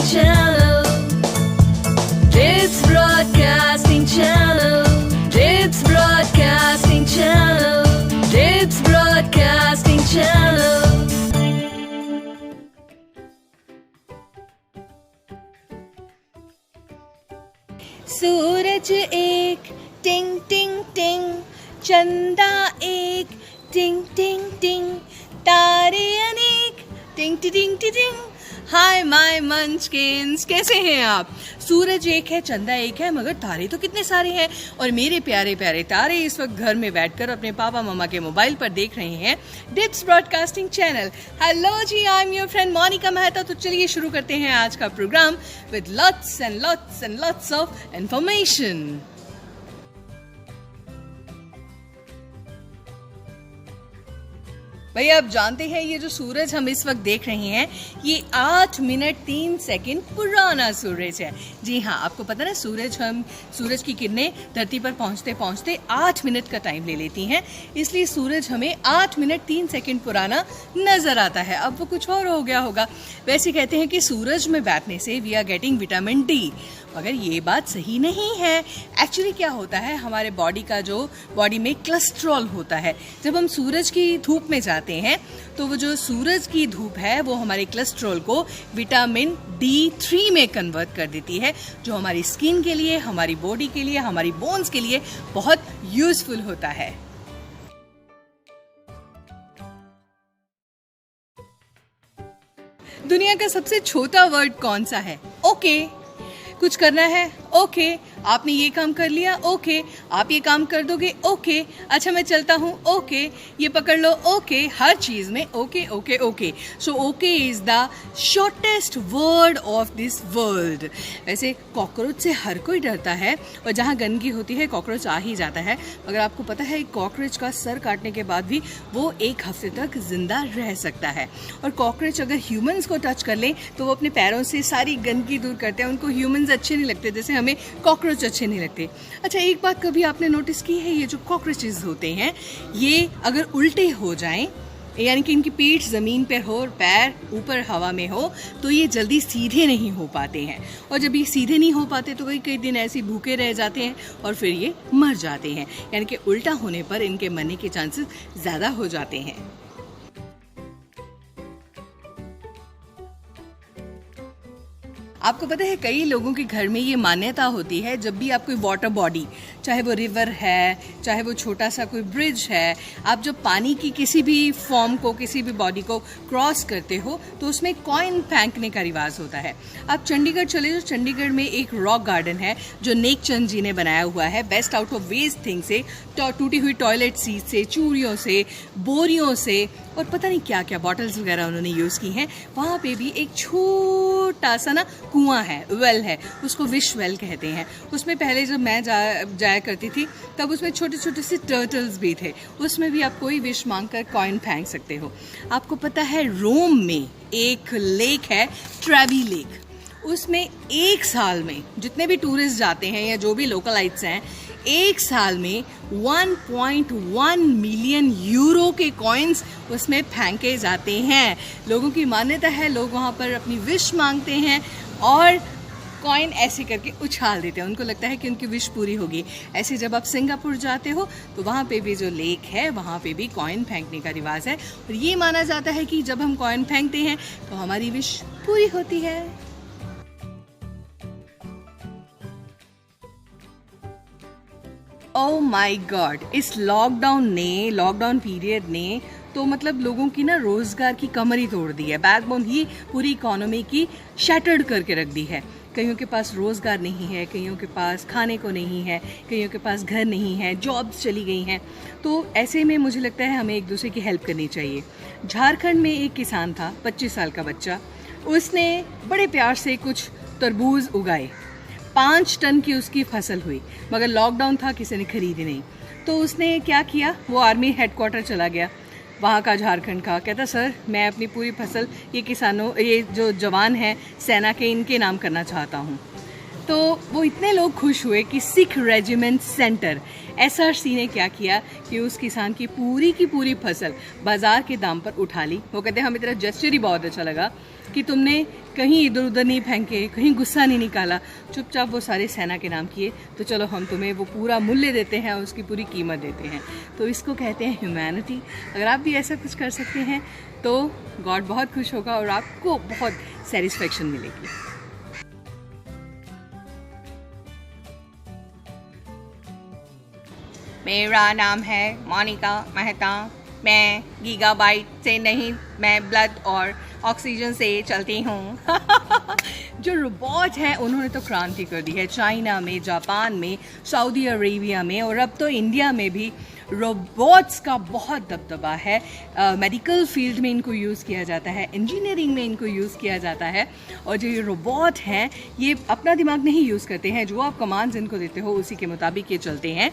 Channel. It's Broadcasting Channel. It's Broadcasting Channel. It's Broadcasting Channel. सूरज एक टिंग टिंग टिंग, चंदा एक टिंग टिंग टिंग, तारे अनेक टिंग टिंग टिंग। हाय माय मंचकिन्स, कैसे हैं आप? सूरज एक है, चंदा एक है, मगर तारे तो कितने सारे हैं। और मेरे प्यारे प्यारे तारे इस वक्त घर में बैठकर अपने पापा मम्मा के मोबाइल पर देख रहे हैं Dips broadcasting channel. Hello ji, I am your friend Monika Mehta. तो चलिए शुरू करते हैं आज का programme with lots and lots and lots of information. भैया आप जानते हैं ये जो सूरज हम इस वक्त देख रहे हैं ये 8 मिनट 3 सेकंड पुराना सूरज है। जी हाँ, आपको पता ना सूरज की किरणें धरती पर पहुंचते पहुंचते 8 मिनट का टाइम ले लेती हैं, इसलिए सूरज हमें 8 मिनट 3 सेकंड पुराना नजर आता है। अब वो कुछ और हो गया होगा। वैसे कहते हैं कि सूरज में बैठने से we are getting vitamin D, मगर ये बात सही नहीं है। एक्चुअली क्या होता है, हमारे बॉडी में कोलेस्ट्रॉल होता है। जब हम सूरज की धूप में जाते हैं तो वो जो सूरज की धूप है वो हमारे कोलेस्ट्रॉल को विटामिन D3 में कन्वर्ट कर देती है, जो हमारी स्किन के लिए, हमारी बॉडी के लिए, हमारी बोन्स के लिए बहुत यूजफुल होता है। दुनिया का सबसे छोटा वर्ड कौन सा है? ओके। कुछ करना है, ओके। आपने ये काम कर लिया, ओके। आप ये काम कर दोगे, ओके। अच्छा मैं चलता हूँ, ओके। ये पकड़ लो, ओके। हर चीज में okay okay okay. So okay is the shortest word of this world. वैसे कॉकरोच से हर कोई डरता है और जहाँ गंदगी होती है कॉकरोच आ ही जाता है, मगर आपको पता है कॉकरोच का सर काटने के बाद भी वो 1 हफ्ते तक जिंदा रह सकता है। और कॉकरोच अगर ह्यूमंस को टच कर लें तो वो अपने पैरों से सारी गंदगी दूर करते हैं। उनको ह्यूमंस अच्छे नहीं लगते, जैसे हमें कॉकरोच अच्छे नहीं लगते। अच्छा एक बात कभी आपने नोटिस की है, ये जो कॉकरोचेस होते हैं ये अगर उल्टे हो जाएं, यानी कि इनकी पीठ जमीन पर हो और पैर ऊपर हवा में हो, तो ये जल्दी सीधे नहीं हो पाते हैं। और जब ये सीधे नहीं हो पाते तो कई दिन ऐसे भूखे रह जाते हैं और फिर ये मर जाते हैं। यानी कि उल्टा होने पर इनके मरने के चांसेस ज्यादा हो जाते हैं। आपको पता है कई लोगों के घर में ये मान्यता होती है, जब भी आप कोई वाटर बॉडी, चाहे वो रिवर है, चाहे वो छोटा सा कोई ब्रिज है, आप जब पानी की किसी भी फॉर्म को, किसी भी बॉडी को क्रॉस करते हो तो उसमें कॉइन फेंकने का रिवाज होता है। आप चंडीगढ़ चले जाओ, चंडीगढ़ में एक रॉक गार्डन है जो नेक चंद जी ने बनाया हुआ है, best out of waste thing से, टूटी हुई टॉयलेट सीट से, चूड़ियों से, बोरियों से और पता नहीं क्या क्या बॉटल्स वगैरह उन्होंने यूज़ की हैं। वहाँ पे भी एक छोटा सा ना कुआं है, वेल है, उसको विश वेल कहते हैं। उसमें पहले जब मैं जाया करती थी तब उसमें छोटे छोटे से टर्टल्स भी थे, उसमें भी आप कोई विश मांगकर कॉइन फेंक सकते हो। आपको पता है रोम में एक लेक है, ट्रेवी लेक, उसमें एक साल में जितने भी टूरिस्ट जाते हैं या जो भी लोकलाइट्स हैं, एक साल में 1.1 मिलियन यूरो के कॉइन्स उसमें फेंके जाते हैं। लोगों की मान्यता है, लोग वहाँ पर अपनी विश मांगते हैं और कॉइन ऐसे करके उछाल देते हैं, उनको लगता है कि उनकी विश पूरी होगी। ऐसे जब आप सिंगापुर जाते हो तो वहाँ पे भी जो लेक है वहाँ पे भी कॉइन फेंकने का रिवाज है और ये माना जाता है कि जब हम कॉइन फेंकते हैं तो हमारी विश पूरी होती है। ओह माय गॉड, इस लॉकडाउन पीरियड ने तो मतलब लोगों की ना रोजगार की कमर ही तोड़ दी है, बैकबोन ही पूरी इकोनॉमी की शैटर्ड करके रख दी है। कईयों के पास रोजगार नहीं है, कईयों के पास खाने को नहीं है, कईयों के पास घर नहीं है, जॉब्स चली गई हैं। तो ऐसे में मुझे लगता है हमें एक दूसरे की हेल्प करनी चाहिए। झारखंड में एक किसान था, 25 साल का बच्चा, उसने बड़े प्यार से कुछ तरबूज उगाए, 5 टन की उसकी फसल हुई, मगर लॉकडाउन था, किसी ने खरीदी नहीं। तो उसने क्या किया, वो आर्मी हेडक्वार्टर चला गया वहाँ का, झारखंड का। कहता सर मैं अपनी पूरी फसल ये जो जवान हैं सेना के, इनके नाम करना चाहता हूँ। तो वो इतने लोग खुश हुए कि सिख रेजिमेंट सेंटर SRC ने क्या किया कि उस किसान की पूरी फसल बाज़ार के दाम पर उठा ली। वो कहते हैं हमें तेरा जेस्चर ही बहुत अच्छा लगा कि तुमने कहीं इधर उधर नहीं फेंके, कहीं गुस्सा नहीं निकाला, चुपचाप वो सारे सेना के नाम किए, तो चलो हम तुम्हें वो पूरा मूल्य देते हैं, उसकी पूरी कीमत देते हैं। तो इसको कहते हैं ह्यूमैनिटी। अगर आप भी ऐसा कुछ कर सकते हैं तो गॉड बहुत खुश होगा और आपको बहुत सेटिस्फेक्शन मिलेगी। मेरा नाम है मोनिका मेहता। मैं गीगाबाइट से नहीं, मैं ब्लड और ऑक्सीजन से चलती हूँ। जो रोबोट हैं उन्होंने तो क्रांति कर दी है। चाइना में, जापान में, सऊदी अरेबिया में और अब तो इंडिया में भी रोबोट्स का बहुत दबदबा है। मेडिकल फील्ड में इनको यूज़ किया जाता है, इंजीनियरिंग में इनको यूज़ किया जाता है। और जो ये रोबोट हैं ये अपना दिमाग नहीं यूज़ करते हैं, जो आप कमांड्स इनको देते हो उसी के मुताबिक ये चलते हैं।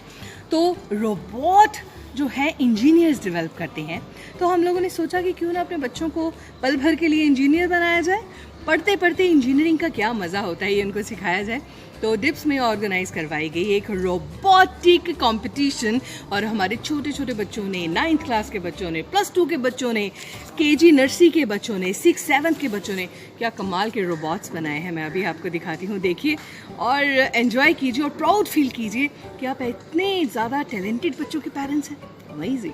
तो रोबोट जो है इंजीनियर्स डेवलप करते हैं। तो हम लोगों ने सोचा कि क्यों ना अपने बच्चों को पल भर के लिए इंजीनियर बनाया जाए। पढ़ते पढ़ते इंजीनियरिंग का क्या मज़ा होता है ये उनको सिखाया जाए। तो डिप्स में ऑर्गेनाइज करवाई गई एक रोबोटिक कंपटीशन और हमारे छोटे छोटे बच्चों ने, 9th क्लास के बच्चों ने, +2 के बच्चों ने, KG नर्सरी के बच्चों ने, 6th 7th के बच्चों ने क्या कमाल के रोबोट्स बनाए हैं। मैं अभी आपको दिखाती हूँ, देखिए और एंजॉय कीजिए और प्राउड फील कीजिए कि आप इतने ज़्यादा टैलेंटेड बच्चों के पेरेंट्स हैं। अमेजिंग।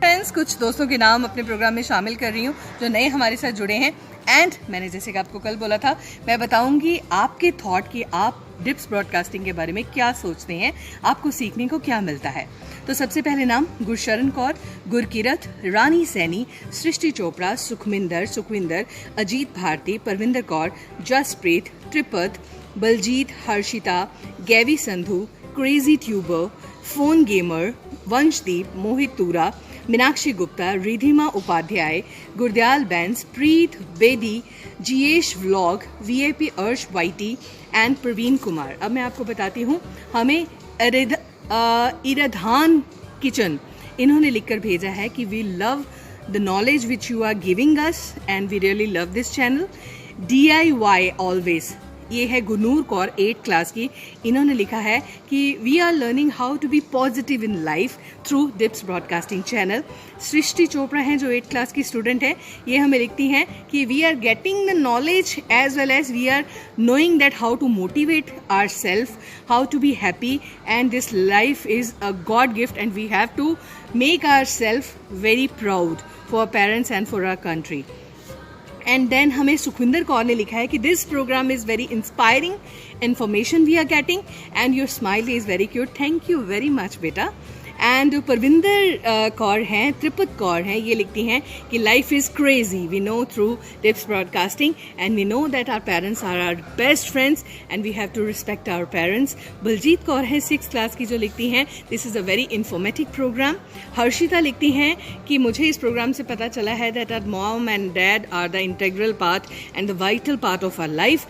फ्रेंड्स, कुछ दोस्तों के नाम अपने प्रोग्राम में शामिल कर रही हूँ जो नए हमारे साथ जुड़े हैं। एंड मैंने जैसे कि आपको कल बोला था, मैं बताऊंगी आपके थॉट कि आप डिप्स ब्रॉडकास्टिंग के बारे में क्या सोचते हैं, आपको सीखने को क्या मिलता है। तो सबसे पहले नाम Gursharan Kaur, Gurkirat, Rani Saini, Srishti Chopra, Sukhwinder, Ajit Bharti, Parvinder Kaur, Jaspreet, Tripad, Baljit, Harshita, Gavy Sandhu, crazy tuber, phone gamer, Vanshdeep, Mohit Toora, Meenakshi Gupta, Ridhima Upadhyay, Gurdayal Bains, Preet Bedi, जीएश vlog, VIP Arsh whitey and Praveen Kumar. अब मैं आपको बताती हूँ, हमें इराधान किचन इन्होंने लिखकर भेजा है कि we love the knowledge which you are giving us and we really love this channel. DIY always, ये है गुनूर कौर 8th क्लास की। इन्होंने लिखा है कि we are learning how to be positive in life through dips broadcasting channel. Srishti Chopra हैं जो 8th class की स्टूडेंट है, ये हमें लिखती हैं कि we are getting the knowledge as well as we are knowing that how to motivate ourselves, how to be happy, and this life is a God gift and we have to make ourselves very proud for our parents and for our country. And then हमें सुखविंदर कौर ने लिखा है कि this program is very inspiring, information we are getting and your smile is very cute. Thank you very much बेटा। And Parvinder Kaur हैं, त्रिपद कौर हैं, ये लिखती हैं कि life is crazy, we know through dips broadcasting and we know that our parents are our best friends and we have to respect our parents. Baljeet Kaur है 6th class की जो लिखती हैं this is a very informative program. Harshita लिखती हैं कि मुझे इस प्रोग्राम से पता चला है that our mom and dad are the integral part and the vital part of our life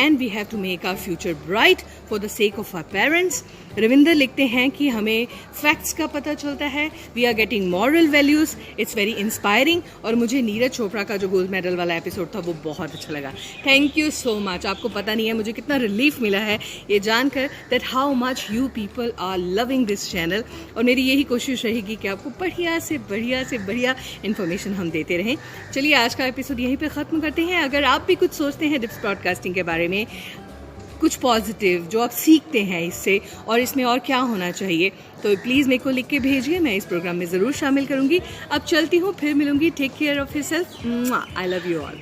and we have to make our future bright for the sake of our parents. Ravinder लिखते हैं कि हमें facts का पता चलता है, we are getting moral values, it's very inspiring. और मुझे नीरज चोपड़ा का जो गोल्ड मेडल वाला एपिसोड था वो बहुत अच्छा लगा। Thank you so much. आपको पता नहीं है मुझे कितना रिलीफ मिला है ये जानकर that how much you people are loving this channel. और मेरी यही कोशिश रहेगी कि आपको बढ़िया से बढ़िया इन्फॉर्मेशन हम देते रहें। चलिए आज का एपिसोड यहीं पर ख़त्म करते हैं। अगर आप भी कुछ सोचते हैं डिप्स ब्रॉडकास्टिंग के बारे में, कुछ पॉजिटिव जो आप सीखते हैं इससे और इसमें और क्या होना चाहिए, तो प्लीज़ मेरे को लिख के भेजिए, मैं इस प्रोग्राम में ज़रूर शामिल करूँगी। अब चलती हूँ, फिर मिलूँगी। Take care of yourself. I love you all.